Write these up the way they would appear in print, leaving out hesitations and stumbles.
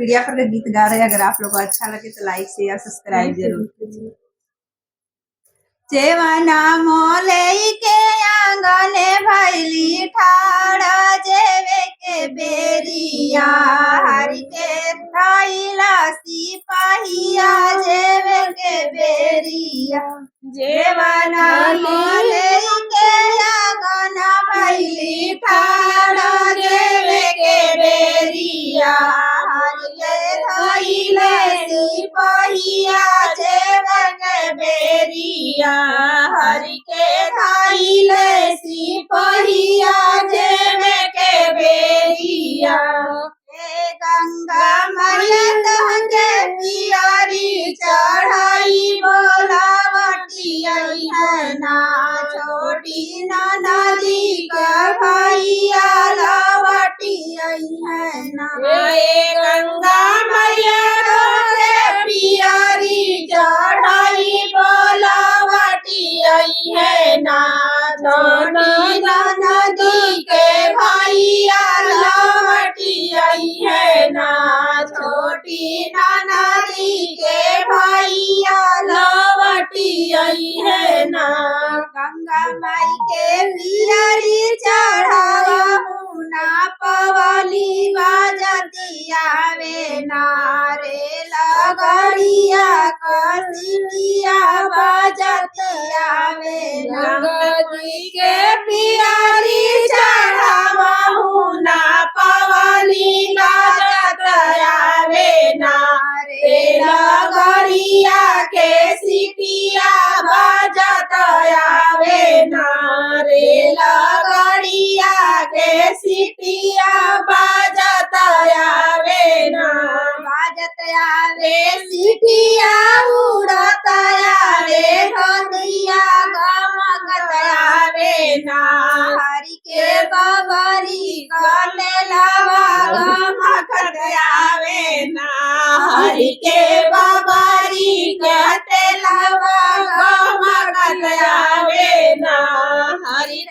पीड़िया पर गीत गा रहे हैं। अगर आप लोग को अच्छा लगे तो लाइक शेयर सब्सक्राइब जरूर कीजिए। जेवना मोले के आंगने भैली ठाड़ा जेवे के बेरिया हरि के थैला सिपाहिया जेवे के बेरिया जेवना मोले के आंगना भैली ठाड़ा जेवे के बेरिया हरि के थैला सिपाहिया जेवे के बेरिया हरि के थैले सिपाहिया जेवे के बेरिया हे गंगा मैया तहके पियारी चढ़ाई बोलावटी आई है ना छोटी ना नदी का भैया लावटी आई है ना हे गंगा मैया तहके पियारी चढ़ाई बोलावटी आई है ना छोटी ना नदी के भैया लावटी आई है ना छोटी ना नदी के भैया लावटी आई है ना गंगा माई के पियरी चढ़ावा मुना पवाली बाजती आवे ना रे लगड़िया कसिया बाजती आवे गंगा जी के पियरी चढ़ावा मुना पवाली बाजत आवे ना रे लगड़िया के सिपिया बाजत आवे ना रे लगड़िया के सिपिया बाजत आवे ना बाजत आवे सिपिया उड़त आवे धनिया गमकत आवे ना हरि के बबरी गले लावा गमकत आवे ना हरि के बबरी गले लावा गमकत आवे ना हरि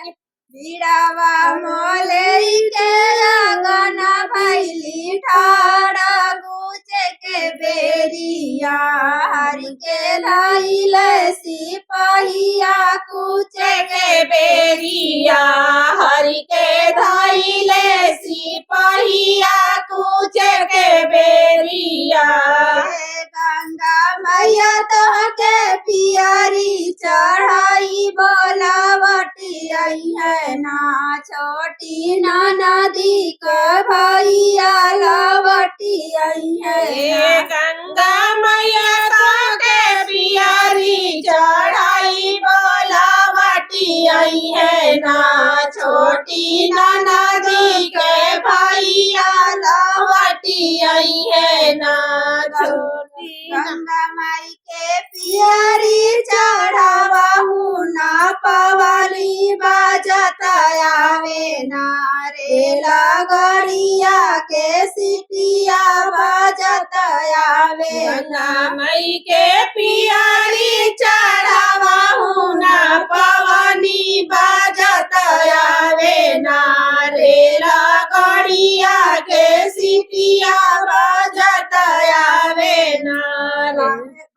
बीड़ावा मोले के आंगना भैली ठाड़ा गुचे के बेरिया हरि के धैले सिपाहिया कुचे के बेरिया हरि के धैले सिपाहिया कुचे के बेरिया गंगा मैया तोहके पियरी चढ़ाई बोलावटी आई है ना छोटी ना नदी का भैया लावटी आई है गंगा मैया तोहके पियरी चढ़ाई बोलावटी आई है ना छोटी ना नदी के भैया लावटी आई है ना छोटी गंगा माई के पियरी चढ़ावा ना पवाली बाजत आवे ना रे लगड़िया के सिपिया बाजत आवे गंगा माई के पियरी चढ़ावा ना पवाली बाजत आवे ना रे लगड़िया के सिपिया बाजत आवे ना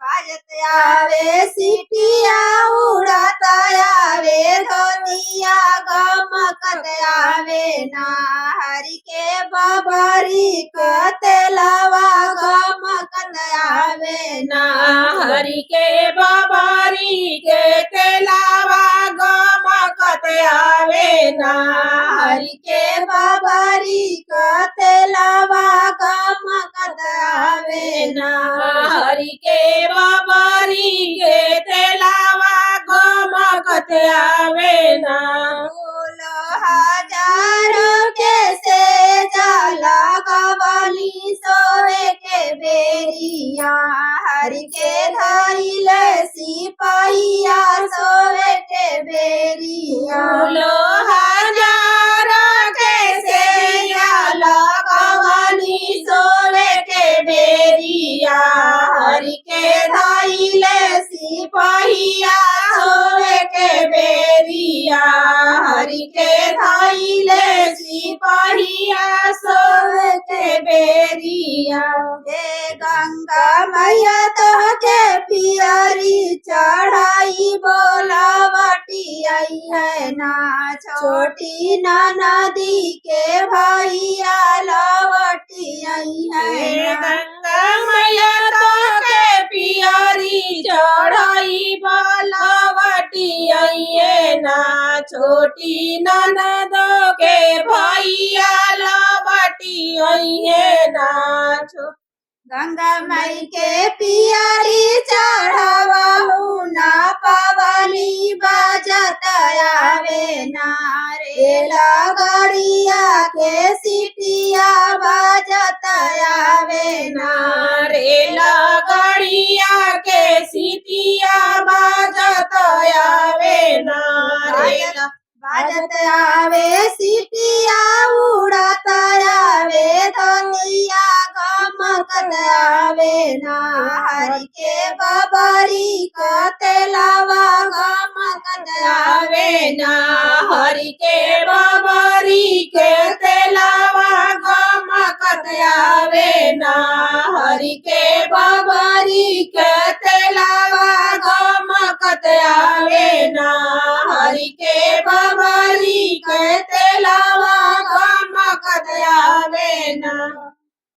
बाजत आवे सिपिया उड़त आवे धनिया गमकत आवे ना हरि के बबरी कतेलावा गमकत आवे ना हरि के बबरी के तेलावा गमकत आवे ना हरि के बबरी कतेलावा गमकत आवे ना हरि के बबरी के तेलावा गमकत आवे ना बोलो हजारों के से जाला कवाली सोवे के बेरिया हरि के धैले सिपाहिया सोवे के बेरिया बोलो हजारों के से जाला कवाली सोवे के बेरिया हरि के धैले सिपाहिया सोवे के बेरिया हरि के धइले सिपहिया सोए के बेरिया हे गंगा मैया तोहके पियरी चढ़ाई बोलावटी आई है ना छोटी ना नदी के भैया लवटी आई है हे ना गंगा मैया तोके पियरी चढ़ाई बोलावटी आइए ना छोटी ननद के भैया लवटी आइए ना गंगा माई के पियरी चढ़ावहु ना पवनी बजत आवे ना रेला गड़िया के सिटिया बजत आवे ना रेला गड़िया के सिटिया बाजत आवे ना रेला बाजत आवे सिटिया उड़त आवे धनिया गमकत आवे ना हरि के बबरी कतेलावा गमकत आवे ना हरि के बबरी के तेलावा गमकत आवे ना हरि के बबरी के तेलावा गमकत आवे ना हरि के बबरी के तेलावा गमकत आवे ना।